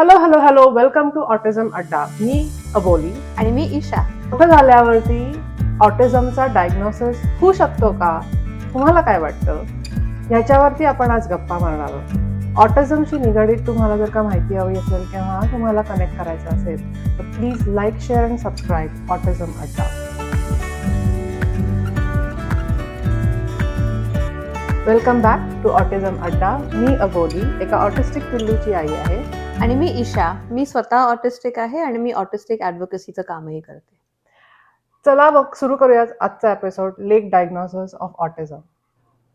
Hello hello hello welcome to autism Adda. मी अबोली. आणि मी ईशा. मोठं झाल्यावरती ऑटिझमचा डायग्नोसिस होऊ शकतो का? तुम्हाला काय वाटतं? ह्याच्यावरती आपण आज गप्पा मारणार आहोत. ऑटिझमशी निगडीत तुम्हाला जर का माहिती हवी असेल किंवा तुम्हाला कनेक्ट करायचं असेल तर please like, share and subscribe autism अड्डा. Welcome back to autism Adda. मी अबोली, एका ऑटिस्टिक पिल्लूची आई आहे. आणि मी ईशा. मी स्वतः ऑटिस्टिक आहे आणि मी ऑटिस्टिक ॲडव्होकेसीचं कामही करते. चला मग सुरू करूया आजचा episode, late diagnosis of autism.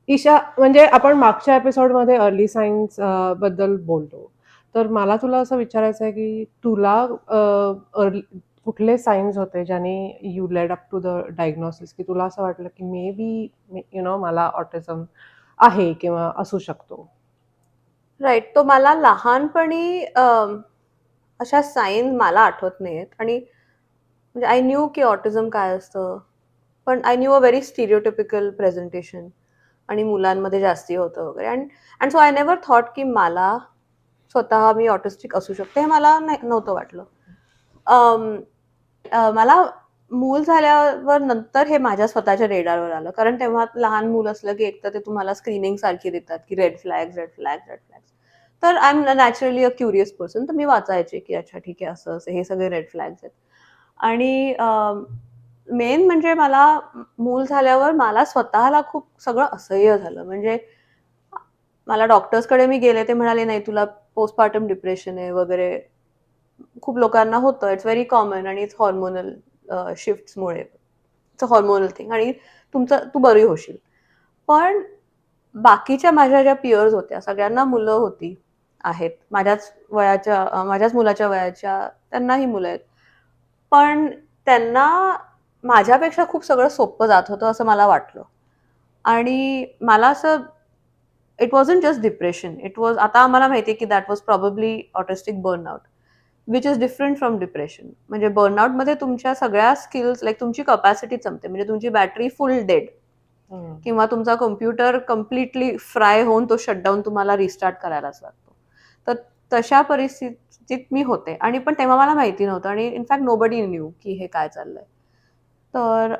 Isha, म्हणजे आपण मागच्या एपिसोडमध्ये अर्ली सायन्स बद्दल बोलतो, तर मला तुला असं विचारायचं आहे की तुला कुठले सायन्स होते ज्याने you led up to the diagnosis, की तुला असं वाटलं की मे बी मला ऑटिझम आहे किंवा असू शकतो? राईट. तो मला लहानपणी अशा साईन मला आठवत नाहीत. आणि म्हणजे आय न्यू की ऑटिझम काय असतं, पण I knew a very stereotypical presentation आणि मुलांमध्ये जास्ती होतं वगैरे. And so I never thought की मला स्वतः मी ऑटिस्टिक असू शकते, हे मला नव्हतं वाटलं. मला मूल झाल्यावर नंतर हे माझ्या स्वतःच्या रेडारवर आलं, कारण तेव्हा लहान मूल असलं की एकतर ते तुम्हाला स्क्रीनिंग सारखी देतात की red flags red flags red flags. तर I am naturally a curious person, तर मी वाचायचे की अच्छा ठीक आहे, असं असं हे सगळे रेड फ्लॅग्स आहेत. आणि मेन म्हणजे मला मूल झाल्यावर मला स्वतःला खूप सगळं असह्य झालं. म्हणजे मला डॉक्टर्सकडे मी गेले, ते म्हणाले नाही तुला पोस्टपार्टम डिप्रेशन आहे वगैरे. खूप लोकांना होतं, इट्स व्हेरी कॉमन आणि इट्स हॉर्मोनल शिफ्ट्समुळे, इट्स अ हॉर्मोनल थिंग, आणि तू बरी होशील. पण बाकीच्या माझ्या ज्या पियर्स होत्या, सगळ्यांना मुलं आहेत, माझ्याच मुलाच्या वयाच्या, त्यांनाही मुलं आहेत. पण त्यांना माझ्यापेक्षा खूप सगळं सोपं जात होतं असं मला वाटलं. आणि मला असं, it wasn't just depression, it was, आता आम्हाला माहिती आहे की that was probably autistic burnout, which is different from depression. म्हणजे बर्नआउटमध्ये तुमच्या सगळ्या स्किल्स, लाईक तुमची कपॅसिटी संपते, म्हणजे तुमची बॅटरी फुल डेड, किंवा तुमचा कम्प्युटर कम्प्लिटली फ्राय होऊन तो शटडाऊन तुम्हाला रिस्टार्ट करायलाच लागतो. तर तशा परिस्थितीत मी होते, आणि पण तेव्हा मला माहिती नव्हतं, आणि इनफॅक्ट नोबडी न्यू की हे काय चाललंय. तर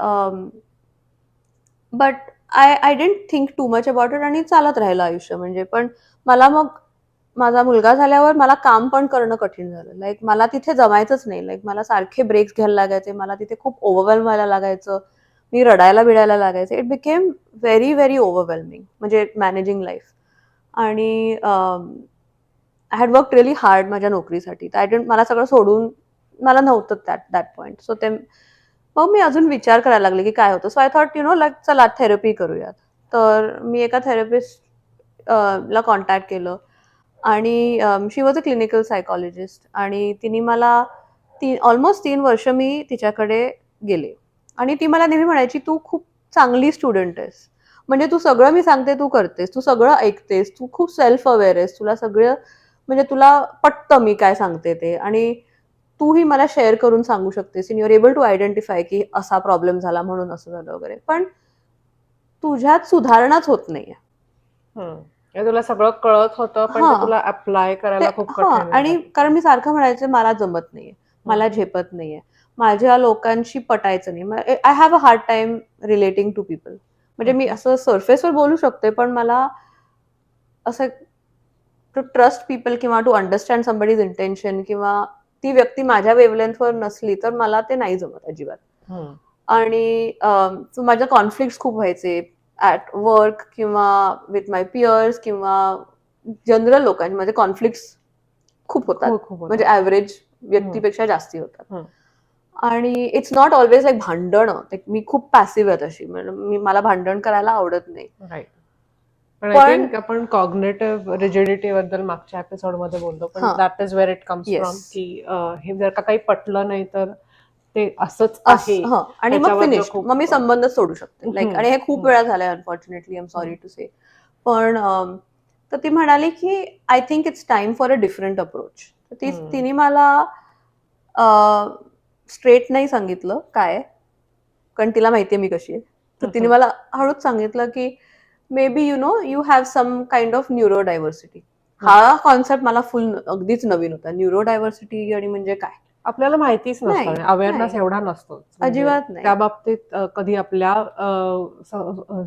but I didn't think too much about it, आणि चालत राहिलं आयुष्य. म्हणजे पण मला मग माझा मुलगा झाल्यावर मला काम पण करणं कठीण झालं. लाईक मला तिथे जमायचंच नाही. लाईक मला सारखे ब्रेक्स घ्यायला लागायचे, मला तिथे खूप ओव्हरवेल्म व्हायला लागायचं, मी रडायला बिडायला लागायचे. It became very very overwhelming, म्हणजे मॅनेजिंग लाईफ. आणि I had work really hard माझ्या नोकरीसाठी, तर आय डिडंट, मला सगळं सोडून मला नव्हतं दॅट पॉईंट. सो ते मग मी अजून विचार करायला लागले की काय होतं. सो आय थॉट लाईक चला थेरपी करूयात. तर मी एका थेरपिस्ट ला कॉन्टॅक्ट केलं, आणि शी वॉज अ क्लिनिकल सायकॉलॉजिस्ट, आणि तिने मला ऑलमोस्ट 3 वर्ष मी तिच्याकडे गेले. आणि ती मला नेहमी म्हणायची तू खूप चांगली स्टुडंट आहेस, म्हणजे तू सगळं मी सांगते तू करतेस, तू सगळं ऐकतेस, तू खूप सेल्फ अवेअर आहेस, तुला सगळं म्हणजे तुला पटतं मी काय सांगते ते, आणि तूही मला शेअर करून सांगू शकतेस, in your able to identify की असा प्रॉब्लेम झाला म्हणून असं झालं वगैरे, पण तुझ्यात सुधारणाच होत नाहीये. तुला सगळं कळत होतं पण ते तुला अप्लाय करायला खूप कठीण आणि कारण मी सारखं म्हणायचे मला जमत नाहीये, मला झेपत नाहीये, माझ्या लोकांशी पटायचं नाही, I have a hard time relating to people. म्हणजे मी असं सरफेसवर बोलू शकते, पण मला असं टू ट्रस्ट पीपल किंवा टू अंडरस्टँड समबडीज इंटेन्शन, किंवा ती व्यक्ती माझ्या वेव्हलेंथवर नसली तर मला ते नाही जमत अजिबात. आणि माझ्या कॉन्फ्लिक्ट खूप व्हायचे ऍट वर्क किंवा विथ माय पियर्स, किंवा जनरल लोकांचे माझे कॉन्फ्लिक्ट खूप होतात, म्हणजे ऍव्हरेज व्यक्तीपेक्षा जास्ती होतात. आणि इट्स नॉट ऑलवेज लाईक भांडणं, मी खूप पॅसिव्ह आहे तशी, मला भांडण करायला आवडत नाही. पण आय थिंक आपण कॉग्नेटिव्ह रिजिडिटी बद्दल मागच्या एपिसोड मध्ये बोलतो, पण that is where it comes from, की हे जर का काही पटलं नाही तर ते असंच आहे, आणि मग फिनिश, मग मी संबंध सोडू शकते. लाईक, आणि हे खूप वेळा झालंय unfortunately, I am sorry to say. पण तर ती म्हणाली की I think it's time for a different approach. तिने मला स्ट्रेट नाही सांगितलं काय, कारण तिला माहितीये मी कशी आहे. तर तिने मला हळूच सांगितलं की maybe you have some kind of neurodiversity. हा कॉन्सेप्ट मला अगदीच नवीन होता. न्यूरो डायव्हर्सिटी आणि म्हणजे काय आपल्याला माहितीच नाही, नसतं, अवेअरनेस नाही. एवढा नसतोच. म्हणजे अजिबात नाही. त्या बाबतीत कधी आपल्या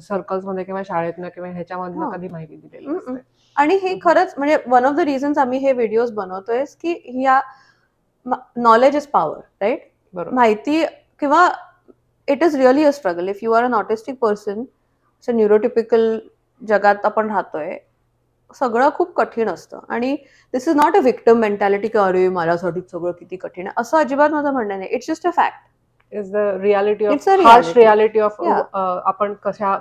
सर्कल्समध्ये किंवा शाळेतनं किंवा ह्याच्यामधनं हो. कधी माहिती दिलेली नसते. आणि हे खरंच म्हणजे वन ऑफ द रिझन्स आम्ही हे व्हिडिओज बनवतोय की या नॉलेज इज पॉवर, राईट? बरोबर. माहिती किंवा it is really a struggle if you are an autistic person. Neurotypical जगात आपण राहतोय, सगळं खूप कठीण असतं. आणि this is not a victim mentality की अरे माझ्यासाठी सगळं किती कठीण आहे, असं अजिबात माझं म्हणणं नाही. It's just a fact. Is the reality of it's a harsh reality. Reality of या आपण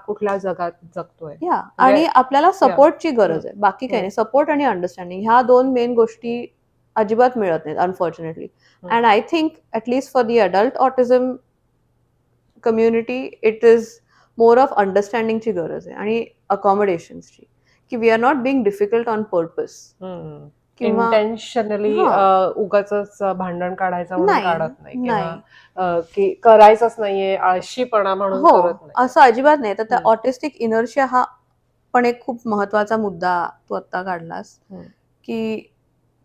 कुठल्या जगात जगतोय. या आणि आपल्याला सपोर्टची गरज आहे, बाकी काही हम्म. नाही. सपोर्ट आणि अंडरस्टँडिंग ह्या 2 मेन गोष्टी अजिबात मिळत नाहीत unfortunately. And I think at least for the adult autism community it is more of अंडरस्टँडिंगची गरज आहे आणि अकॉमोडेशन्सची, की we are not being difficult on purpose किंवा इंटेन्शनली उगाच भांडण काढायचं म्हणून नाही, काढत नाही नाही. किंवा की करायचंच नाहीये आळशीपणा म्हणून हो, करत नाही. असं अजिबात नाही. तर त्या ऑटिस्टिक इनर्शिया हा पण एक खूप महत्वाचा मुद्दा तू आत्ता काढलास, की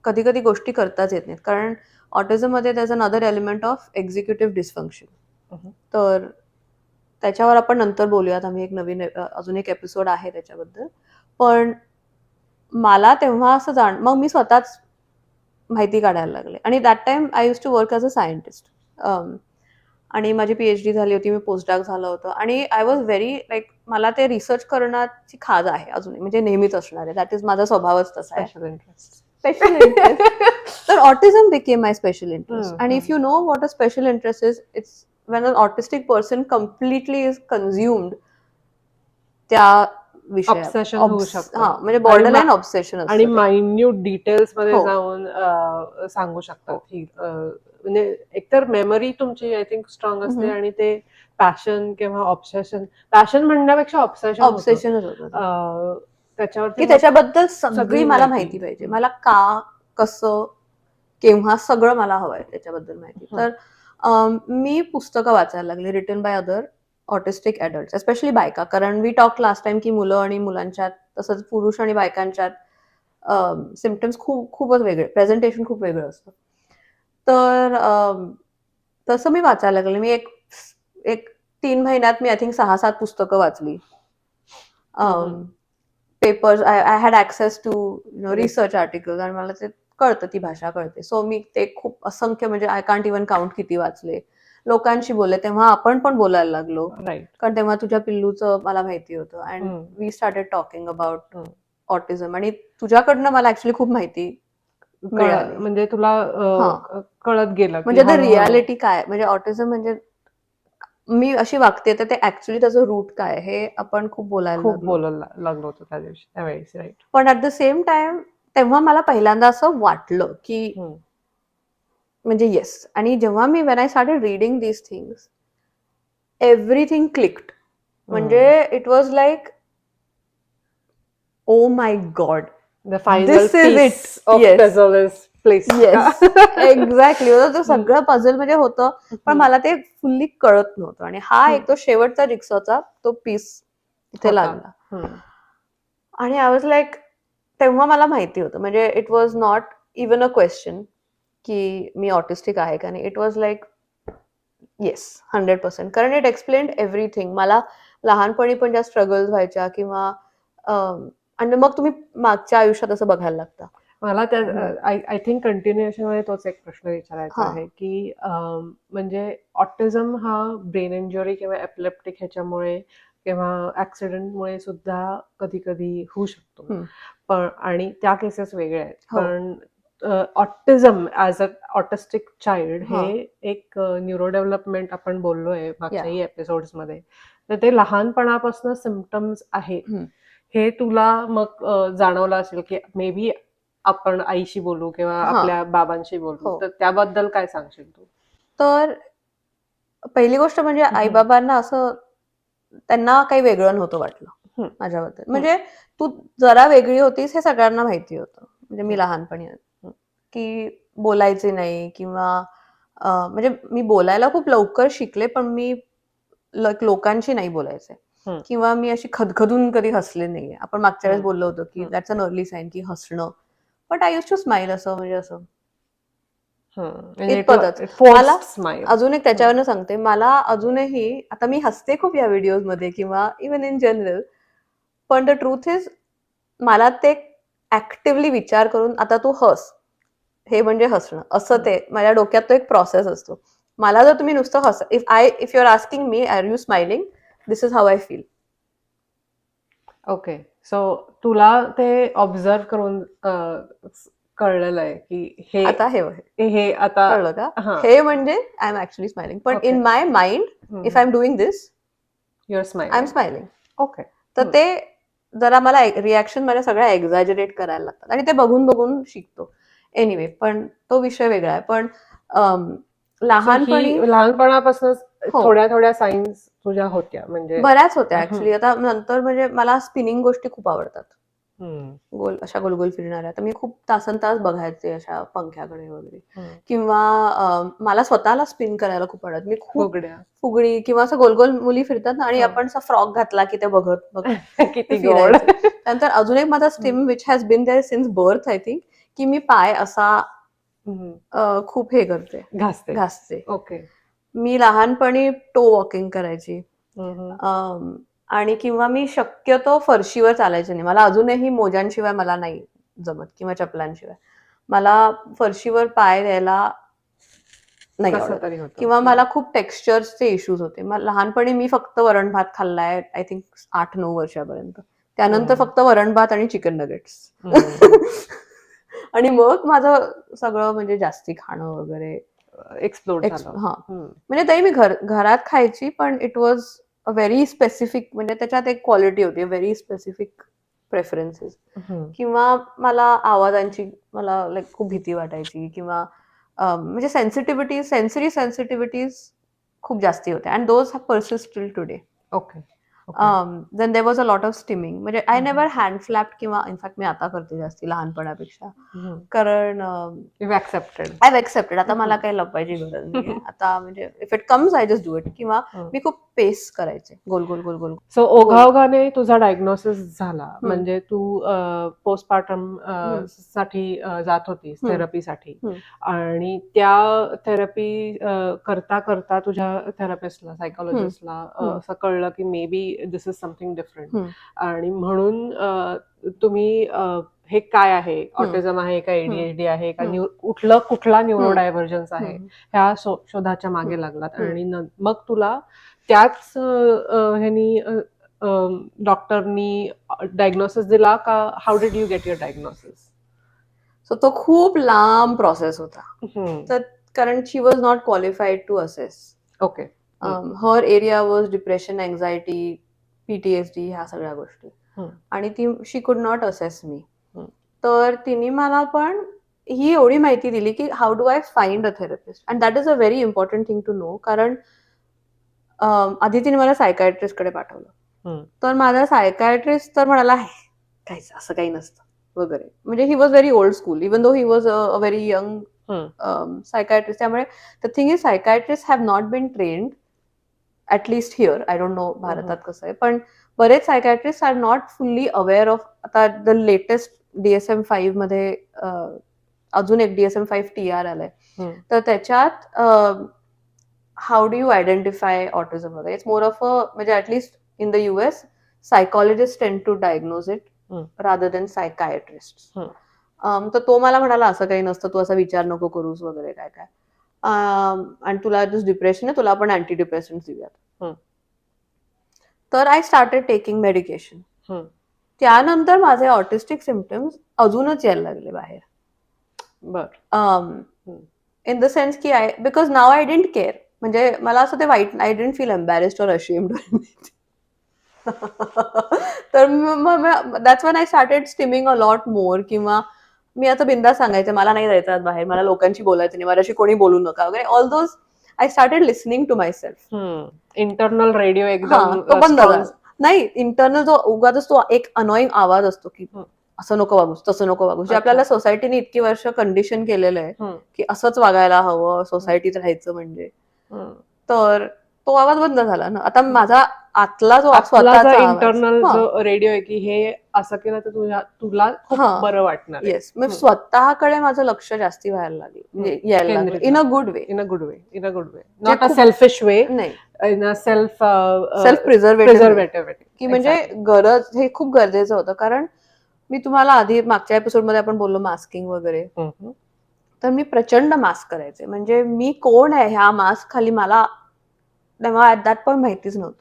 कधी कधी गोष्टी करताच येत नाहीत. कारण ऑटिझममध्ये त्याज another element of executive dysfunction. तर त्याच्यावर आपण नंतर बोलूयात. आम्ही एक नवीन अजून एक एपिसोड आहे त्याच्याबद्दल. पण मला तेव्हा असं मग मी स्वतःच माहिती काढायला लागले. आणि that time I use to work as a scientist. आणि माझी PhD झाली होती, मी पोस्टडॉक झालं होतं. आणि आय वॉज व्हेरी लाईक मला ते रिसर्च करण्याची खाज आहे अजून, म्हणजे नेहमीच असणार आहे. दॅट इज माझा स्वभावच तसा आहे. Special interest. तर ऑटिझम बिकेम माय स्पेशल इंटरेस्ट. आणि if you know what a special interest is, it's when an autistic person completely is consumed त्या विषयात. ऑब्सेशन होऊ शकतं. हां, म्हणजे बॉर्डरलाईन ऑब्सेशन आणि असतं ते. मायन्यूट डिटेल्स मध्ये हो. जाऊन सांगू शकतात. हो. ही म्हणजे एकतर मेमरी तुमची आय थिंक स्ट्रॉंग असते आणि ते पॅशन किंवा ऑब्सेशन, पॅशन म्हणण्यापेक्षा ऑब्सेशनच होतं. होतं. त्याच्यावरती की मग त्याच्याबद्दल सगळी सगळी मला माहिती. माहिती पाहिजे. मला का, कसं, केव्हा सगळं मला हवंय त्याच्याबद्दल माहिती. तर मी पुस्तकं वाचायला लागले written by other autistic adults, especially बायका. कारण वी टॉक लास्ट टाइम की मुलं आणि मुलांच्यात तसंच पुरुष आणि बायकांच्यात सिम्पटम्स खूपच वेगळे, प्रेझेंटेशन खूप वेगळं असतं. तर तसं मी वाचायला लागले. मी एक 3 महिन्यात मी आय थिंक 6-7 पुस्तकं वाचली. Papers, I had access to research articles आणि मला ते कळतं, ती भाषा कळते. सो मी ते खूप असंख्य, म्हणजे आय कांट इव्हन काउंट किती वाचले. लोकांशी बोलले, तेव्हा आपण पण बोलायला लागलो. कारण तेव्हा तुझ्या पिल्लूचं मला माहिती होतं. And we started talking about autism. आणि तुझ्याकडनं मला ऍक्च्युली खूप माहिती मिळाली. म्हणजे तुला कळत गेलं म्हणजे द रियालिटी काय, म्हणजे ऑटिझम म्हणजे मी अशी वागते तर ते ऍक्च्युली त्याचं रूट काय, हे आपण खूप बोलायला लागलो होतो त्या दिवशी, त्यावेळेस. राईट. पण ऍट द सेम टाइम तेव्हा मला पहिल्यांदा असं वाटलं की म्हणजे येस. आणि जेव्हा मी when I started reading these things, everything clicked. म्हणजे it was like oh my God, this is it. Yes, exactly. तो सगळं पझल म्हणजे होतं, पण मला ते फुल्ली कळत नव्हतं. आणि हा एक तो शेवटचा जिक्सॉचा तो पीस इथे लागला. आणि आय वॉज लाईक, तेव्हा मला माहिती होतं. म्हणजे it was not even a question की मी ऑटिस्टिक आहे का नाही. It was like yes, 100%. कारण इट एक्सप्लेन्ड एव्हरीथिंग. मला लहानपणी पण ज्या स्ट्रगल्स व्हायच्या किंवा आणि मग तुम्ही मागच्या आयुष्यात असं बघायला लागता. मला आय थिंक कंटिन्युएशन मध्ये तोच एक प्रश्न विचारायचा आहे की म्हणजे ऑटिझम हा ब्रेन इंजुरी किंवा एपिलेप्टिक ह्याच्यामुळे किंवा ऍक्सिडेंटमुळे सुद्धा कधी कधी होऊ शकतो. पण आणि त्या केसेस वेगळ्या आहेत. पण autism as a autistic child हे एक न्यूरो डेव्हलपमेंट आपण बोललोय मागच्याही एपिसोड्स मध्ये, तर ते लहानपणापासून सिम्पटम्स आहेत हे तुला मग जाणवलं असेल की मे बी आपण आईशी बोलू किंवा आपल्या बाबांशी बोलू, तर त्याबद्दल काय सांगशील तू? तर पहिली गोष्ट म्हणजे आईबाबांना असं त्यांना काही वेगळं नव्हतं वाटलं माझ्याबद्दल. म्हणजे तू जरा वेगळी होतीस हे सगळ्यांना माहिती होतं. म्हणजे मी लहानपणी की बोलायचे नाही किंवा म्हणजे मी बोलायला खूप लवकर शिकले, पण मी लोकांशी नाही बोलायचे किंवा मी अशी खदखदून कधी हसले नाहीये. आपण मागच्या वेळेस बोललो होतो की दॅट्स अन अर्ली साईन की हसणं but I use to smile असं म्हणजे असं म्हणजे इतपतच. मला फोर्स्ड स्माईल. अजून एक त्याच्यावरनं सांगते, मला अजूनही आता मी हसते खूप या व्हिडिओज मध्ये किंवा इव्हन इन जनरल, पण द ट्रूथ इज मला ते ऍक्टिव्हली विचार करून आता तू हस, हे म्हणजे हसणं असं ते माझ्या डोक्यात तो एक प्रोसेस असतो. मला जर तुम्ही नुसतं हस, if you are asking me are you smiling, this is how I feel. Okay. So तुला ते ऑब्झर्व करून कळलेलं आहे की हे आता हे आता कळलं का? हे म्हणजे आय एम ऍक्च्युअली स्माइलिंग, पण in my mind if I am doing this your I am smiling. Smiling. Okay. तर ते जरा मला रिॲक्शन माझ्या सगळ्या एक्झॅजरेट करायला लागतात आणि ते बघून बघून शिकतो. एनिवे, पण तो विषय वेगळा आहे. पण लहानपणी लहानपणापासूनच हो, थोड्या थोड्या साईन्स तुझ्या होत्या म्हणजे बऱ्याच होत्या ऍक्च्युली. आता नंतर म्हणजे मला स्पिनिंग गोष्टी खूप आवडतात, अशा गोल गोल फिरणाऱ्या. तर मी खूप तासन तास बघायचे अशा पंख्याकडे वगैरे. किंवा मला स्वतःला स्पिन करायला खूप आवडत. मी खूप फुगड्या. फुगडी किंवा असं गोल गोल मुली फिरतात ना, आणि आपण असा फ्रॉक घातला की ते बघत बघत किती गोड. फिरायचे. त्यानंतर अजून एक माझा stim which has been there since birth I think, की मी पाय असा खूप हे करते, घासते. ओके. मी लहानपणी टो वॉकिंग करायची. आणि किंवा मी शक्यतो फरशीवर चालायचे नाही. मला अजूनही मोजांशिवाय मला नाही जमत किंवा चपलांशिवाय. मला फरशीवर पाय द्यायला नाही आवडत. किंवा मला खूप टेक्स्चर्सचे इश्यूज होते. मग लहानपणी मी फक्त वरण भात खाल्लाय आय थिंक 8-9 वर्षापर्यंत. त्यानंतर फक्त वरण भात आणि चिकन नगेट्स. आणि मग माझं सगळं म्हणजे जास्ती खाणं वगैरे एक्सप्लोर झालं. म्हणजे तरी मी घरात खायची, पण it was a very specific, म्हणजे त्याच्यात एक क्वालिटी होती, व्हेरी स्पेसिफिक प्रेफरन्सेस. किंवा मला आवाजांची मला लाईक खूप भीती वाटायची, किंवा म्हणजे सेन्सरी सेन्सिटिव्हिटीज खूप जास्ती होत्या, and those have persist till today. Okay. Then there was a lot of stimming. म्हणजे आय नेव्हर हँड फ्लॅप, किंवा इनफॅक्ट मी आता करते जास्ती लहानपणापेक्षा, कारण आय हॅव एक्सेप्टेड. आता मला काही लपवायची गरज नाही. आता म्हणजे if it comes I just do it. किंवा मी खूप पेस करायचे, गोल गोल गोल गोल. सो ओघाओघाने तुझा डायग्नोसिस झाला, म्हणजे तू पोस्टपार्टम साठी जात होतीस थेरपीसाठी, आणि त्या थेरपी करता करता तुझ्या थेरपिस्टला, सायकोलॉजिस्टला असं कळलं की may be this is something different, आणि म्हणून तुम्ही हे काय आहे, ऑटिझम आहे का, एडीएचडी आहे का, कुठला न्यूरो डायव्हर्जन्स आहे, ह्या शोधाच्या मागे लागलात. आणि मग तुला त्याच ह्यानी डॉक्टरनी डायग्नोसिस दिला का? How did you get your diagnosis? So तो खूप लांब प्रोसेस होता. तर कारण she was not qualified to assess. Okay. Her area was depression, anxiety, PTSD, ह्या सगळ्या गोष्टी. आणि शी कुड नॉट असेस मी. तर तिने मला पण ही एवढी माहिती दिली की how do I find a therapist, and that is a very important thing to know. कारण आधी तिने मला सायकायट्रिस्टकडे पाठवलं. तर माझा सायकायट्रिस्ट तर म्हणाला काहीच असं काही नसतं वगैरे. म्हणजे he was very old school, even though he was a very young psychiatrist. त्यामुळे the thing is psychiatrist have not been trained, at least here, I don't know भारतात कसं आहे, पण बरेच psychiatrist are not fully aware of. आता the latest DSM-5 मध्ये अजून एक DSM-5 TR आलाय, तर त्याच्यात how do you identify autism वगैरे, इट्स मोर ऑफ अ, म्हणजे at least in the US psychologist टेंड to diagnose it rather than psychiatrist. तर तो मला म्हणाला असं काही नसतं, तू असा विचार नको करूस वगैरे काय काय, आणि तुला जस्ट डिप्रेशन आहे, तुला आपण अँटी डिप्रेशन्स देऊयात. तर आय स्टार्टेड टेकिंग मेडिकेशन. त्यानंतर माझे ऑटिस्टिक सिम्पटम्स अजूनच यायला लागले बाहेर. इन द सेन्स की because now I didn't care. म्हणजे मला असं ते वाईट, I didn't feel embarrassed or ashamed. तर that's when I started stimming a lot more. किंवा मी आता बिंदास सांगायचं मला नाही जायचं आज बाहेर, मला लोकांशी बोलायचं नाही, माझ्याशी कोणी बोलू नका वगैरे. All those I started listening to myself. Internal radio एकदम तो बंद झाला. नाही, इंटरनल जो उगाच तो एक अनोईंग आवाज असतो की असं नको वागूस, तसं नको वागूस, जे आपल्याला सोसायटीने इतकी वर्ष कंडिशन केलेलं आहे की असंच वागायला हवं, सोसायटीत राहायचं म्हणजे. तर तो आवाज बंद झाला ना. आता माझा आतला जो आपला स्वतःचा जो आवाज, इंटरनल जो रेडिओ आहे की हे असं केलं तर तुला खूप बरं वाटणार आहे. येस, मग स्वतःकडे माझं लक्ष जास्ती व्हायला लागलं, म्हणजे यायला लागलं in a good way. In a good way, not a selfish way, नाही, इन अ सेल्फ प्रिझर्वेटिव्ह, की म्हणजे गरज, हे खूप गरजेचं होतं. कारण मी तुम्हाला आधी मागच्या एपिसोडमध्ये आपण बोललो मास्किंग वगैरे, तर मी प्रचंड मास्क करायचे. म्हणजे मी कोण आहे ह्या मास्क खाली मला तेव्हा ऍट दॅट पॉइंट माहितीच नव्हतं.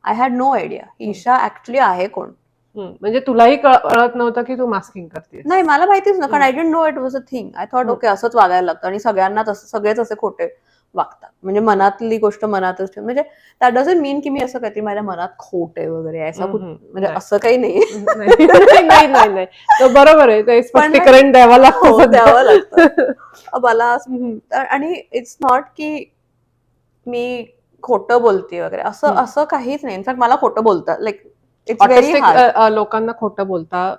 I had no idea Isha actually आहे कोण. म्हणजे तुलाही कळत नव्हतं की तू मास्किंग करते? नाही, मला माहितीच ना, कारण I didn't know it was a thing. I thought okay असंच वागायला लागतं आणि सगळ्यांना सगळेच असे खोटे वागतात. म्हणजे मनातली गोष्ट मनातच ठेव. म्हणजे दॅट डझंट मीन की मी असं काहीतरी माझ्या मनात खोट आहे वगैरे, असं म्हणजे असं काही नाही. नाही, बरोबर आहे, ते स्पष्टीकरण द्यावं लागतं मला. आणि इट्स नॉट की मी खोटं बोलते वगैरे, असं काहीच नाही. इनफॅक्ट मला खोटं बोलतात, लाईक इट्स व्हेरी हार्ड. लोकांना खोटं बोलता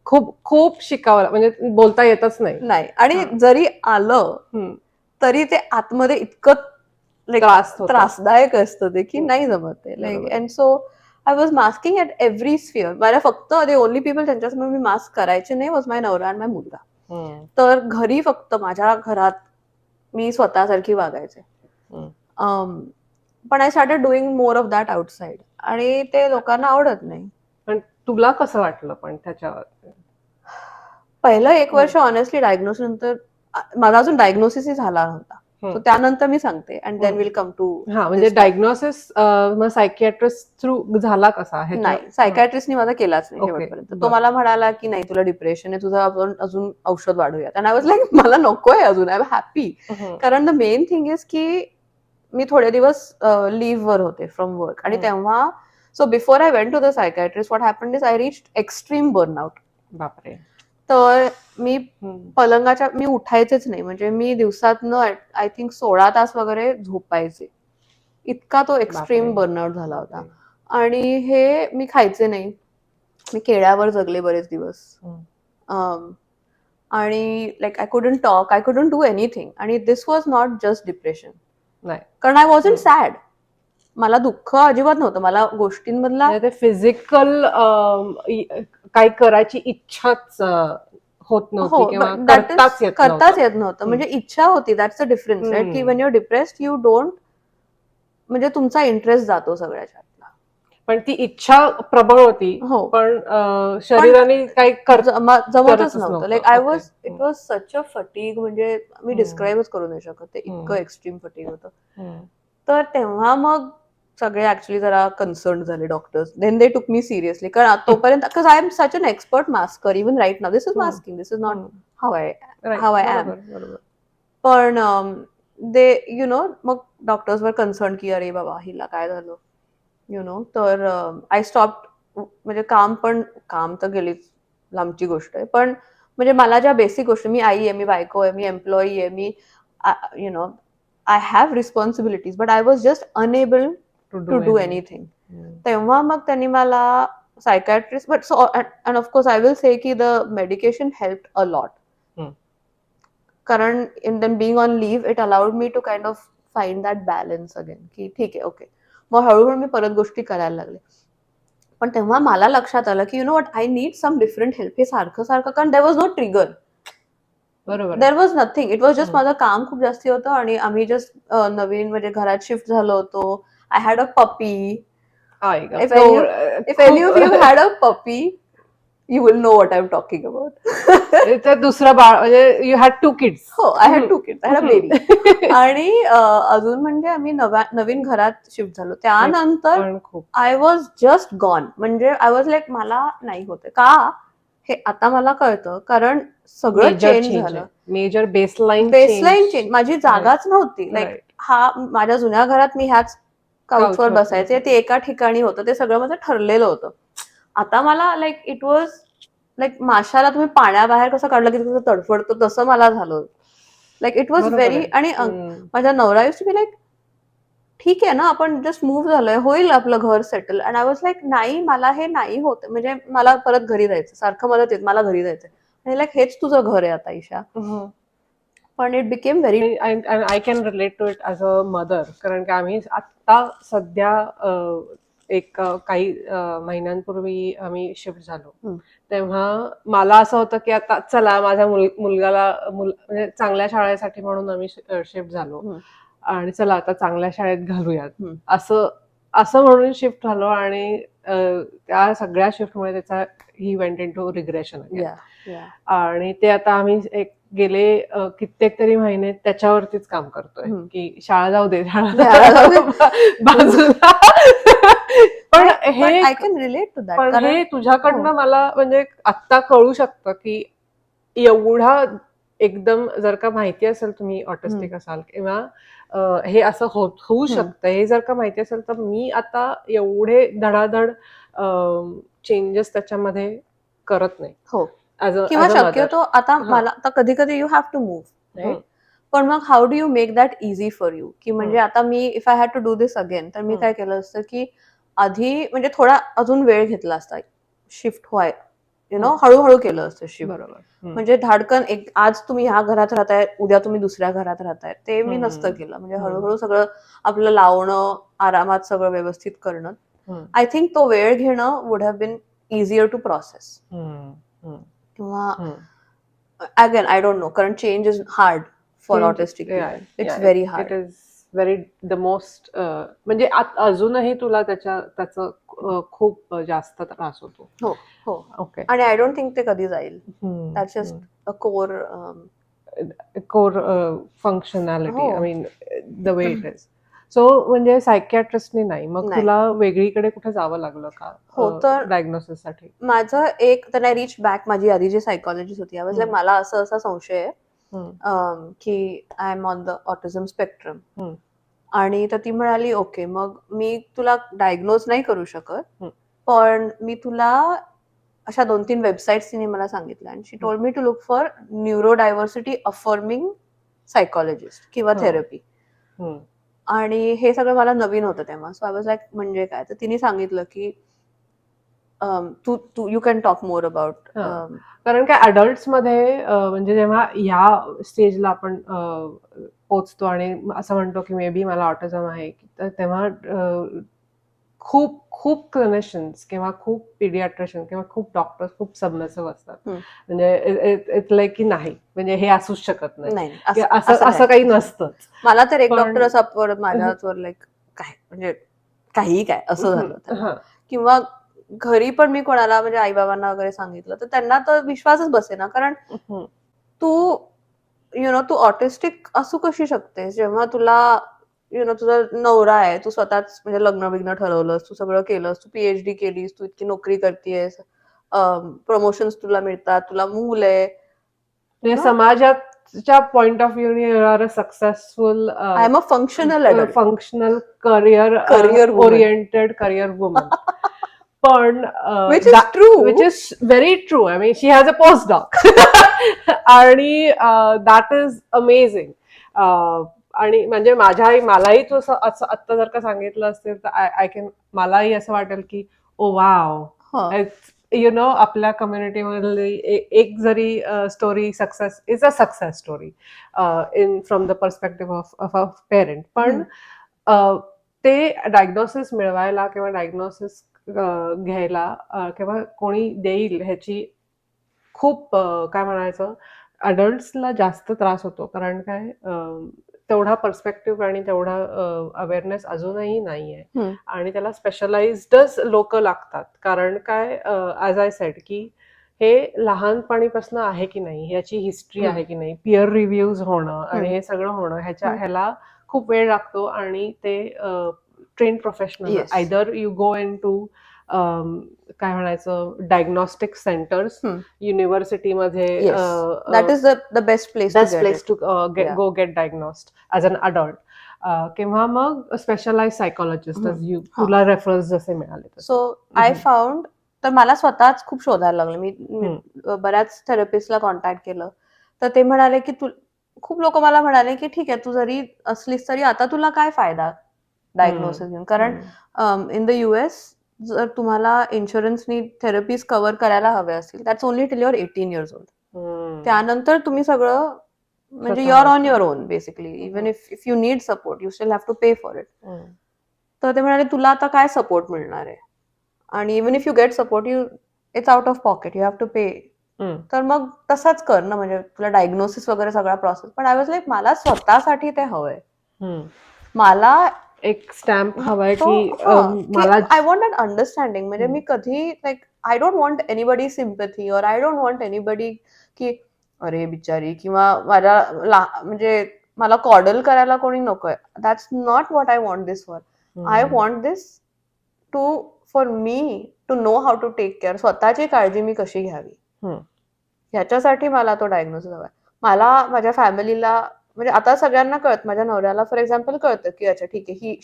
खूप खूप शिकावं, म्हणजे बोलता येतच नाही. आणि जरी आलं तरी ते आतमध्ये इतकं त्रासदायक असतं ते की नाही जमत आहे. Like and so I was masking at every sphere. मला फक्त द ओनली पीपल त्यांच्यासमोर मी मास्क करायचे नाही वॉज माय नवरा अँड माय मुलगा. तर घरी फक्त माझ्या घरात मी स्वतःसारखी वागायचे. पण I started doing more of that outside, आणि ते लोकांना आवडत नाही. पण तुला कसं वाटलं पण त्याच्यावर? पहिलं 1 वर्ष ऑनेस्टली डायग्नोसिस नंतर, माझा अजून डायग्नोसिसही झाला नव्हता, सो त्यानंतर मी सांगते and then will come to. म्हणजे डायग्नोसिस मग सायकियाट्रिस्ट थ्रू झाला कसा? नाही, सायकॅट्रिस्टनी माझा केलाच नाही शेवटपर्यंत. तो मला म्हणाला की नाही, तुला डिप्रेशन आहे, तुझं आपण अजून औषध वाढूयात. अँड आय वॉज लाईक मला नकोय अजून, आय एम हॅपी. कारण द मेन थिंग इज की मी थोडे दिवस लिव्ह वर होते फ्रॉम वर्क, आणि तेव्हा so before I went to the psychiatrist what happened is I reached extreme burnout. बापरे. तर मी पलंगाच्या, मी उठायचेच नाही. म्हणजे मी दिवसातनं आय थिंक 16 तास वगैरे झोपायचे. इतका तो एक्स्ट्रीम बर्नआउट झाला होता. आणि हे मी खायचे नाही, मी केळ्यावर जगले बरेच दिवस. आणि like I couldn't talk, I couldn't do anything. आणि दिस वॉज नॉट जस्ट डिप्रेशन, कारण आय वॉजंट सॅड. मला दुःख अजिबात नव्हतं. मला गोष्टींमधला फिजिकल काही करायची इच्छाच होत नव्हती किंवा करताच येत नव्हतं. म्हणजे इच्छा होती, दॅट्स अ डिफरन्स, राईट? की when you are depressed you don't, म्हणजे तुमचा इंटरेस्ट जातो सगळ्याच्यातला. पण ती इच्छा प्रबळ होती, पण शरीराने काही जमतच नव्हतं. Like I was, it was such a fatigue, म्हणजे मी डिस्क्राईबच करू नाही शकत, ते इतकं एक्स्ट्रीम फटीग होतं. तर तेव्हा मग सगळे ऍक्च्युली जरा कन्सर्न झाले doctors. Then they took me seriously, कारण तोपर्यंत because I am such an expert masker even right now. This is masking, this is not how I am. पण दे यु नो, मग डॉक्टर्स वर concern की अरे बाबा हिला काय झालं, यु नो. तर आय स्टॉप, म्हणजे काम तर गेलीच लांबची गोष्ट आहे, पण म्हणजे मला ज्या बेसिक गोष्टी, मी आई आहे, मी बायको आहे, मी एम्प्लॉई आहे, मी you know I have responsibilities, but I was just unable to do anything. तेव्हा मग त्यांनी मला psychiatrist, but so and of course I will say की the medication helped a lot. कारण in then being on leave it allowed me to kind of find that balance again, की ठीक आहे, okay. मग हळूहळू मी परत गोष्टी करायला लागले. पण तेव्हा मला लक्षात आलं की you know what, I need some different help. हे सारखं सारखं, कारण there was no trigger, there was nothing. It was just माझं काम खूप जास्ती होतं, आणि आम्ही जस्ट नवीन म्हणजे घरात शिफ्ट झालो होतो. I had a puppy. If any of you had a puppy, you will know what I'm talking about. दुसरं बाळ, म्हणजे यू हॅड 2 kids. हो, I had 2 kids, I had a baby. आणि अजून म्हणजे आम्ही नवीन घरात शिफ्ट झालो, त्यानंतर आय वॉज जस्ट गॉन. म्हणजे आय वॉज लाईक मला नाही होते का, हे आता मला कळतं, कारण सगळं चेंज झालं. Major baseline change. माझी जागाच नव्हती. लाईक माझ्या जुन्या घरात मी ह्याच काउचवर बसायचे, ते एका ठिकाणी होतं, ते सगळं माझं ठरलेलं होतं. आता मला लाईक इट वॉज लाईक माशाला तुम्ही पाण्याबाहेर कसं काढलं की तसं तडफडतो, तसं मला झालं. Like it was very. आणि माझा नवरा युज्ड टू बी लाईक, ठीक आहे ना, आपण जस्ट मूव्ह झालोय, होईल आपलं घर settle. And I was like नाही, मला हे नाही होत. म्हणजे मला परत घरी जायचं, सारखं मला घरी जायचं. आणि लाईक हेच तुझं घर आहे आता ईशा. पण it became very I can relate to it as a mother, कारण की आम्ही आत्ता सध्या एक काही महिन्यांपूर्वी आम्ही शिफ्ट झालो. तेव्हा मला असं होतं की आता चला माझ्या मुलगाला म्हणजे चांगल्या शाळेसाठी म्हणून आम्ही शिफ्ट झालो आणि चला आता चांगल्या शाळेत घालूयात असं असं म्हणून शिफ्ट झालो आणि त्या सगळ्या शिफ्टमुळे त्याचा he went into regression आणि ते आता आम्ही एक गेले कित्येक तरी महिने त्याच्यावरतीच काम करतोय की शाळा जाऊ दे बाजूला. पण हे तुझ्याकडनं मला म्हणजे आत्ता कळू शकतं की एवढा एकदम जर का माहिती असेल तुम्ही ऑटिस्टिक असाल किंवा हे असं होऊ शकतं हे जर का माहिती असेल तर मी आता एवढे धडाधड चेंजेस त्याच्यामध्ये करत नाही. हो, किंवा शक्यतो आता मला आता कधी कधी यू हॅव टू मूव्ह, पण मग how do you make that easy for you, की म्हणजे आता मी if I had to do this again तर मी काय केलं असतं की आधी म्हणजे थोडा अजून वेळ घेतला असता शिफ्ट व्हाय, हळूहळू केलं असतं शिफ्ट. बरोबर. म्हणजे धाडकन एक आज तुम्ही ह्या घरात राहताय उद्या तुम्ही दुसऱ्या घरात राहताय ते मी नसतं केलं. म्हणजे हळूहळू सगळं आपलं लावणं आरामात सगळं व्यवस्थित करणं. आय थिंक तो वेळ घेणं would have been easier to process. किंवा again I don't know, कारण change is hard for autistic people. It's very hard. It is very the most म्हणजे अजूनही तुला त्याचं खूप जास्त त्रास होतो. हो हो. ओके. आणि आय डोंट थिंक ते कधी जाईल. That's just a core functionality. I mean the way it is. So म्हणजे सायकियाट्रिस्टनी नाही मग तुला वेगळीकडे कुठे जावं लागलं का? हो, तर डायग्नोसिससाठी माझं एक तर आय रीच बॅक माझी आधी जी सायकॉलॉजिस्ट होती मला असं असा संशय आहे की I am on the autism spectrum, आणि तर ती म्हणाली ओके मग मी तुला डायग्नोज नाही करू शकत पण मी तुला अशा 2-3 वेबसाईट्स तिने मला सांगितल्या आणि she told me to look for neurodiversity affirming psychologist किंवा थेरपी. आणि हे सगळं मला नवीन होतं तेव्हा. सो आय वॉज लाईक म्हणजे काय, तर तिने सांगितलं की तू you can talk more about. कारण काय अडल्ट्समध्ये म्हणजे जेव्हा ह्या स्टेजला आपण पोचतो आणि असं म्हणतो की मे बी मला ऑटिझम आहे तर तेव्हा खूप खूप क्लिनिशियन्स किंवा खूप पीडियाट्रिशियन किंवा खूप डॉक्टर्स खूप सबमिसिव्ह असतात. म्हणजे इट्स लाईक की नाही म्हणजे हे असूच शकत नाही, असं काही नसतं. मला तर एक डॉक्टर असा माझ्यावर लाईक काय म्हणजे काहीही काय असं झालं. किंवा घरी पण मी कोणाला म्हणजे आई बाबांना वगैरे सांगितलं तर त्यांना तर विश्वासच बसेना, कारण तू तू ऑटिस्टिक असू कशी शकतेस जेव्हा तुला तुझा नवरा आहे, तू स्वतःच म्हणजे लग्न बिग्न ठरवलंस, तू सगळं केलंस, तू पीएचडी केलीस, तू इतकी नोकरी करतेस, प्रमोशन्स तुला मिळतात, तुला मूल आहे. समाजाच्या point of view you are a successful I am a functional career oriented career woman. पण which is true, which is very true. I mean, she has a postdoc आणि that is amazing. आणि म्हणजे मलाही तू असं आत्ता जर का सांगितलं असेल तर आय कॅन मलाही असं वाटेल की ओ वाव आपल्या कम्युनिटीमधली एक जरी story success is a success story in from the perspective of a parent. पण ते डायग्नोसिस मिळवायला किंवा डायग्नोसिस घ्यायला किंवा कोणी देईल ह्याची खूप काय म्हणायचं अडल्ट्सला जास्त त्रास होतो, कारण काय तेवढा पर्स्पेक्टिव्ह आणि तेवढा अवेअरनेस अजूनही नाहीये आणि त्याला स्पेशलाइज्डच लोक लागतात. कारण काय ॲज आय सेड की हे लहानपणीपासून आहे की नाही, ह्याची हिस्ट्री आहे की नाही, पिअर रिव्ह्यूज होणं आणि हे सगळं होणं ह्याला खूप वेळ लागतो आणि ते train professional either you go in to काय म्हणायचं डायग्नॉस्टिक सेंटर्स युनिव्हर्सिटीमध्ये that is the best place to go get diagnosed as an adult, किंवा मग स्पेशलाइज सायकोलॉजिस्ट तुला रेफरन्स जसे मिळाले. सो आय फाउंड तर मला स्वतःच खूप शोधायला लागले. मी बऱ्याच थेरपिस्टला कॉन्टॅक्ट केलं तर ते म्हणाले की खूप लोक मला म्हणाले की ठीक आहे तू जरी असलीस तरी आता तुला काय फायदा डायग्नोसिस घेऊन, कारण इन द US जर तुम्हाला इन्शुरन्सनी थेरपीज कव्हर करायला हव्या असतील that's only till your 18 years old. त्यानंतर तुम्ही सगळं म्हणजे you're on your own basically. Even if you need support you still have to pay for it. तर ते म्हणाले तुला आता काय सपोर्ट मिळणार आहे, आणि even if you get support it's out of pocket, you have to pay. तर मग तसाच कर ना, म्हणजे तुला डायग्नोसिस वगैरे सगळा प्रोसेस. पण आय वॉज लाईक मला स्वतःसाठी ते हवंय. मला एक स्टॅम्प हवाय की मला आय वॉन्ट अन अंडरस्टँडिंग. म्हणजे मी कधी like I don't want anybody sympathy, और आय डोंट वॉन्ट एनीबडी की अरे बिचारी, किंवा माझ्या म्हणजे मला कॉडल करायला कोणी नकोय. That's not what I want this for. I want this for me to know how to take care. स्वतःची काळजी मी कशी घ्यावी ह्याच्यासाठी मला तो डायग्नोसिस हवाय. मला माझ्या फॅमिलीला, म्हणजे आता सगळ्यांना कळत, माझ्या नवऱ्याला फॉर एक्झाम्पल कळतं की अच्छा ठीक आहे,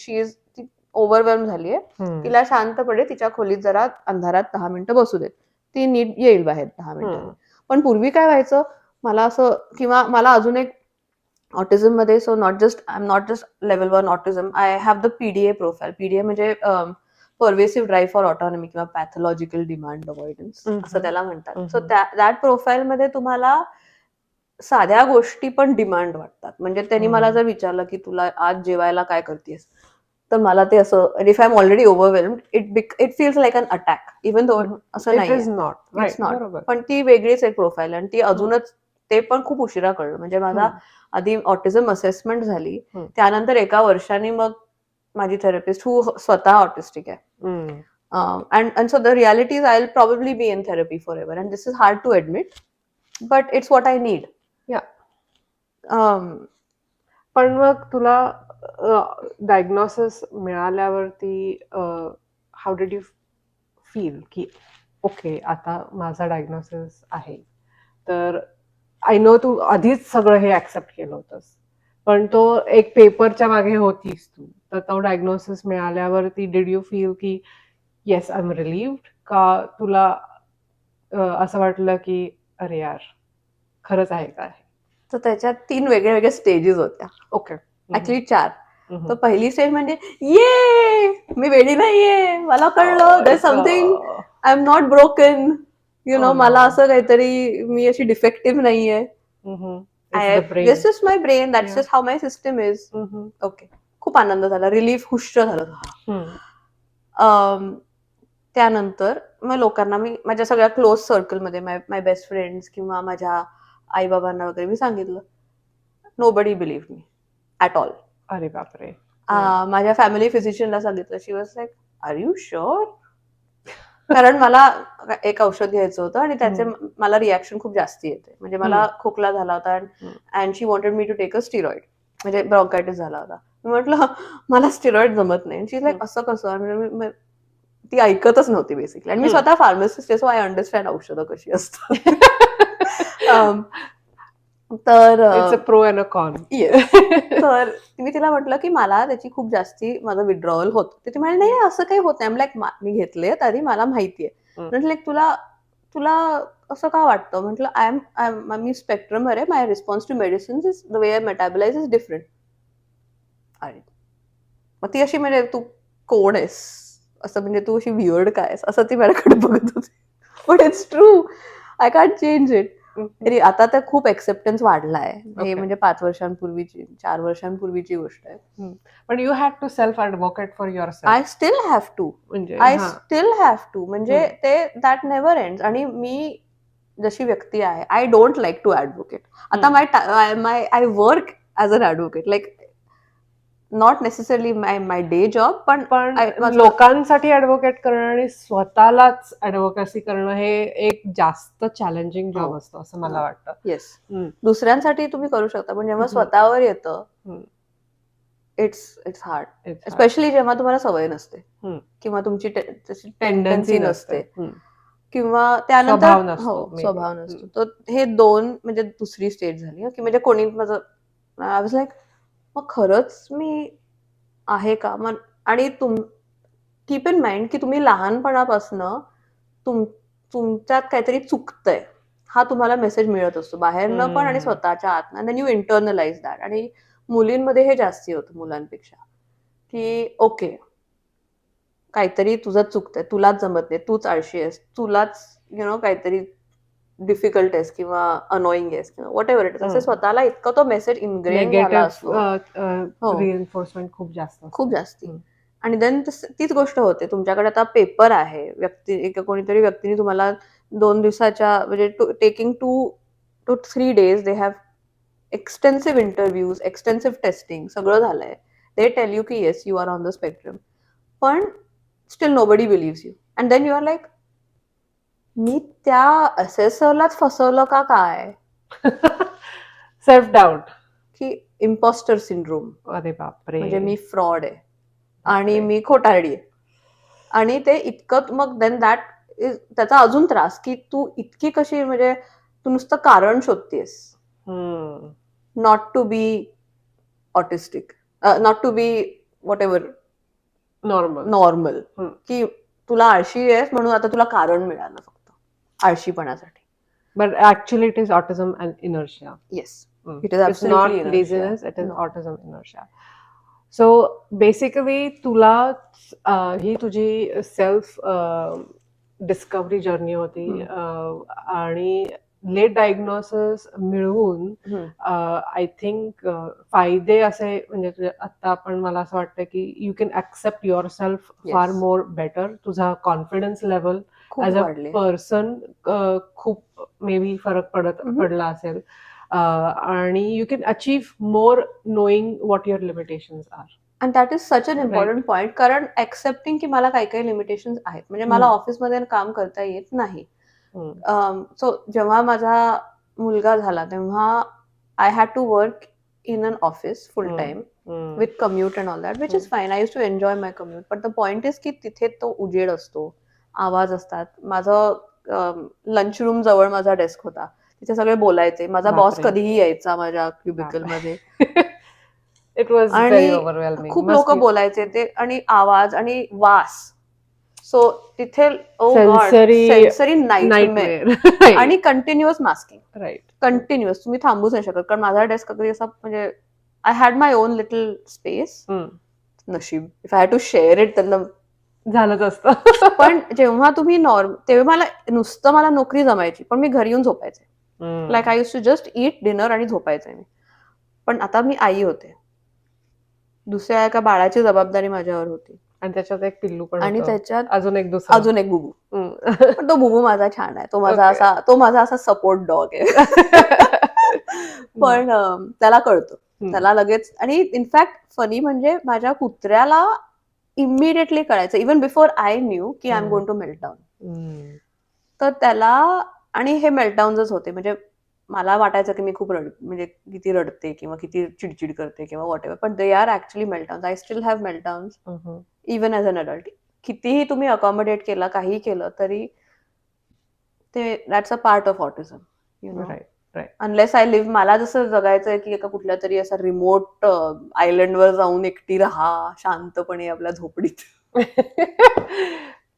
ती ओव्हरवेल्म झालीये, तिला शांतपणे तिच्या खोलीत जरा अंधारात 10 मिनिटं बसू देत, ती नीट येईल बाहेर 10 मिनिटांनी. पण पूर्वी काय व्हायचं, मला असं, किंवा मला अजून एक ऑटिझम मध्ये, so I am not just level 1 autism, I have the PDA profile. PDA म्हणजे परवेसिव्ह ड्राईव्ह फॉर ऑटॉनॉमी किंवा पॅथॉलॉजिकल डिमांड अवॉइडन्स असं त्याला म्हणतात. सो दॅट प्रोफाईल मध्ये तुम्हाला साध्या गोष्टी पण डिमांड वाटतात. म्हणजे त्यांनी मला जर विचारलं की तुला आज जेवायला काय करतेस, तर मला ते असं, if I am already overwhelmed, it feels like an attack, even though असं नाही, इट्स नॉट. पण ती वेगळीच एक प्रोफाईल, आणि ती अजूनच, ते पण खूप उशिरा कळलं. म्हणजे माझा आधी ऑटिझम असेसमेंट झाली, त्यानंतर 1 वर्षाने मग माझी थेरपिस्ट, हू स्वतः ऑटिस्टिक आहे, and so the reality is I'll probably be in therapy forever, and this is hard to admit, but it's what I need. पण मग तुला डायग्नोसिस मिळाल्यावरती हाऊ डिड यू फील की ओके आता माझा डायग्नोसिस आहे, तर आय नो तू आधीच सगळं हे ऍक्सेप्ट केलं होतंस, पण तो एक पेपरच्या मागे होतीस तू, तर तो डायग्नोसिस मिळाल्यावरती डिड यू फील की येस आय एम रिलीव्ड, का तुला असं वाटलं की अरे यार खरंच आहे काय? तर त्याच्यात 3 वेगळ्या वेगळ्या स्टेजेस होत्या. ओके. ऍक्च्युली 4. तर पहिली स्टेज म्हणजे ये मी वेडी नाहीये, मला कळलं there something, I am not broken, you know, मला असं काहीतरी, मी अशी डिफेक्टिव्ह नाहीये, this is my brain, that's just how my system is. Okay, खूप आनंद झाला, रिलीफ, हुश झालं. त्यानंतर मग लोकांना, मी माझ्या सगळ्या क्लोज सर्कलमध्ये, माय बेस्ट फ्रेंड्स किंवा माझ्या आई बाबांना वगैरे मी सांगितलं. Nobody believe me at all. अरे बापरे. माझ्या फॅमिली फिजिशियनला सांगितलं. She was like are you sure? कारण मला एक औषध घ्यायचं होतं, आणि त्याचे मला रिॲक्शन खूप जास्ती येते. म्हणजे मला खोकला झाला होता, and she wanted me to take a steroid, म्हणजे ब्रॉन्कायटिस झाला होता. मी म्हटलं मला स्टिरॉइड जमत नाही. शी लाईक असं कसं? ती ऐकतच नव्हती बेसिकली. आणि मी स्वतः फार्मासिस्ट आहे, सो आय अंडरस्टँड औषधं कशी असतात. तर प्रो अँड अ कॉन. तर मी तिला म्हटलं की मला त्याची खूप जास्ती माझं विड्रॉवल होत. ती म्हणाली नाही असं काही होत नाही. लाईक मी घेतले तरी मला माहितीये. म्हटलं तुला तुला असं का वाटतं? म्हटलं आय एम मी स्पेक्ट्रमवर आहे. My response to medicines is the way I metabolise is different. अरे मग ती अशी, म्हणजे तू कोण आहेस असं, म्हणजे तू अशी वियर्ड काय आहेस असं ती माझ्याकडे बघत होती. But it's true, I can't change it. आता तर खूप एक्सेप्टन्स वाढलाय. हे म्हणजे 5 वर्षांपूर्वीची, 4 वर्षांपूर्वीची गोष्ट आहे. पण you had to self advocate for your self. I still have to, म्हणजे ते दॅट नेव्हर एंड्स. आणि मी जशी व्यक्ती आहे, I don't like to advocate. आता I work as an advocate, like not necessarily my day job, पण लोकांसाठी advocate करणं आणि स्वतःलाच ॲडव्होकेसी करणं हे एक जास्त चॅलेंजिंग जॉब असतं असं मला वाटतं. येस, दुसऱ्यांसाठी तुम्ही करू शकता, पण जेव्हा स्वतःवर येतं इट्स हार्ड. स्पेशली जेव्हा तुम्हाला सवय नसते, किंवा तुमची टेंडन्सी नसते, किंवा त्यानंतर स्वभाव नसतो. तर हे 2 म्हणजे दुसरी स्टेज झाली. की म्हणजे कोणी माझं, आय वॉज लाईक मग खरंच मी आहे का? मग आणि कीप इन माइंड की तुम्ही लहानपणापासून तुमच्यात काहीतरी चुकतंय हा तुम्हाला मेसेज मिळत असतो, बाहेरनं पण आणि स्वतःच्या आतनं. Then you internalise that. आणि मुलींमध्ये हे जास्ती होतं मुलांपेक्षा, की ओके काहीतरी तुझं चुकतंय, तुलाच जमत नाही, तूच आळशी आहेस, तुलाच काहीतरी डिफिकल्ट आहेस किंवा अनोईंग आहेस किंवा वॉट एव्हर इट इज, असे हम्म. स्वतःला इतका तो मेसेज इनग्रेन झाला असतो. हो. रिएन्फोर्समेंट खूप जास्त खूप असते. जास्ती. आणि देन तीच गोष्ट होते, तुमच्याकडे आता पेपर आहे, कोणीतरी व्यक्तीने तुम्हाला 2 दिवसाच्या म्हणजे taking 2 to 3 days they have extensive interviews, extensive testing सगळं झालंय. दे टेल यू की yes you are on the spectrum. पण still nobody believes you. And then you are like, मी त्या असेसरलाच फसवलं का काय? Self doubt. की इम्पॉस्टर सिंड्रोम. अरे बापरे. म्हणजे मी फ्रॉड आहे आणि बापरे. मी खोटारडी आहे. आणि ते इतकं मग देन दॅट इज त्याचा अजून त्रास की तू इतकी कशी म्हणजे तू नुसतं कारण शोधतेस. Not to be autistic, not to be whatever normal. की तुला आळशी आहेस म्हणून आता तुला कारण मिळालं फक्त आळशीपणासाठी. But actually it is autism and inertia. Yes, it is It's not absolutely laziness, it is autism inertia. So basically तुला ही तुझी सेल्फ डिस्कव्हरी जर्नी होती आणि लेट डायग्नोसिस मिळवून आय थिंक फायदे असे म्हणजे आता आपण मला असं वाटतं की you can accept your self far more better. तुझा confidence level as a person खूप मे बी फरक पडला असेल. आणि you can achieve more knowing what your limitations are. And that is such an important point. कारण accepting की मला काही काही लिमिटेशन आहेत. म्हणजे मला ऑफिसमध्ये काम करता येत नाही. सो जेव्हा माझा मुलगा झाला तेव्हा I had to work in an office full time with commute and all that, which is fine. I use to enjoy my commute. But the point is की तिथे तो उजेड असतो, आवाज असतात. माझं लंच रूम जवळ माझा डेस्क होता, तिथे सगळे बोलायचे. माझा बॉस कधीही यायचा माझ्या क्युबिकलमध्ये आणि खूप लोक बोलायचे ते, आणि आवाज आणि वास. सो तिथे सेन्सरी नाईटमेअर आणि कंटिन्युअस मास्किंग. राईट. कंटिन्युअस तुम्ही थांबूच नाही शकत. कारण माझा डेस्क अगदी असा म्हणजे I had my own little space. नशीब if I had to share it त्यांना झालंच असतं. पण जेव्हा तुम्ही तेव्हा मला नोकरी जमायची, पण मी घरी येऊन झोपायचे. Like I use to just eat dinner आणि झोपायचे मी. पण आता मी आई होते, दुसऱ्या एका बाळाची जबाबदारी माझ्यावर होती आणि त्याच्यात एक पिल्लू पण आणि त्याच्यात अजून एक बुबू. पण तो बुबू माझा छान आहे. तो माझा असा सपोर्ट डॉग आहे. पण त्याला कळतं, त्याला लगेच. आणि इनफॅक्ट फनी म्हणजे माझ्या कुत्र्याला इमिडिएटली कळायचं, इवन बिफोर आय न्यू की I am going to melt down. तर त्याला, आणि हे मेल्टडाऊनच होते. म्हणजे मला वाटायचं की मी खूप म्हणजे किती रडते किंवा किती चिडचिड करते किंवा वॉट एव्हर, पण they are actually meltdowns. I still have meltdowns even as an adult. कितीही तुम्ही अकॉमोडेट केलं, काहीही केलं तरी ते that's a part of autism, you know. Unless I live, मला जसं जगायचंय की एका कुठल्या तरी असा रिमोट आयलंडवर जाऊन एकटी राहा शांतपणे आपल्या झोपडीत.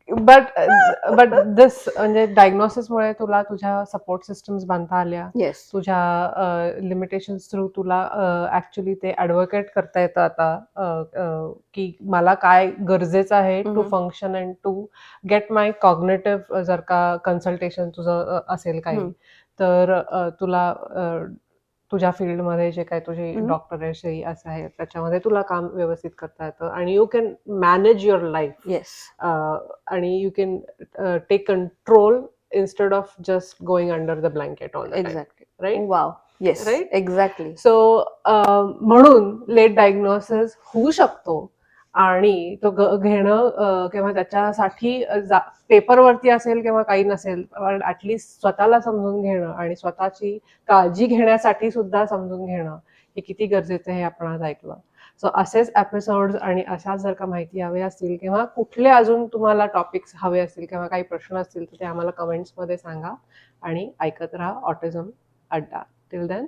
बट दिस म्हणजे डायग्नोसिसमुळे तुला तुझ्या सपोर्ट सिस्टम्स बांधता आल्या. येस. तुझ्या लिमिटेशन्स थ्रू तुला ऍक्च्युली ते ऍडव्होकेट करता येतं आता की मला काय गरजेचं आहे to function and to get my cognitive. जर का कन्सल्टेशन तुझं असेल काही तर तुला तुझ्या फील्डमध्ये जे काही तुझी डॉक्टरेशी असं आहे त्याच्यामध्ये तुला काम व्यवस्थित करता येतं आणि you can manage your life. Yes. आणि you can take control instead of just going under the blanket all the time. Exactly. Right. Wow. Yes. Right. Exactly. So म्हणून लेट डायग्नोसिस होऊ शकतो आणि तो घेणं किंवा त्याच्यासाठी पेपरवरती असेल किंवा काही नसेल, पण ऍटलिस्ट स्वतःला समजून घेणं आणि स्वतःची काळजी घेण्यासाठी सुद्धा समजून घेणं हे किती गरजेचं आहे हे आपण आज ऐकलं. सो असेच एपिसोड्स आणि अशाच जर का माहिती हवी असतील किंवा कुठले अजून तुम्हाला टॉपिक्स हवे असतील किंवा काही प्रश्न असतील तर ते आम्हाला कमेंट्समध्ये सांगा आणि ऐकत राहा ऑटिझम अड्डा. Till then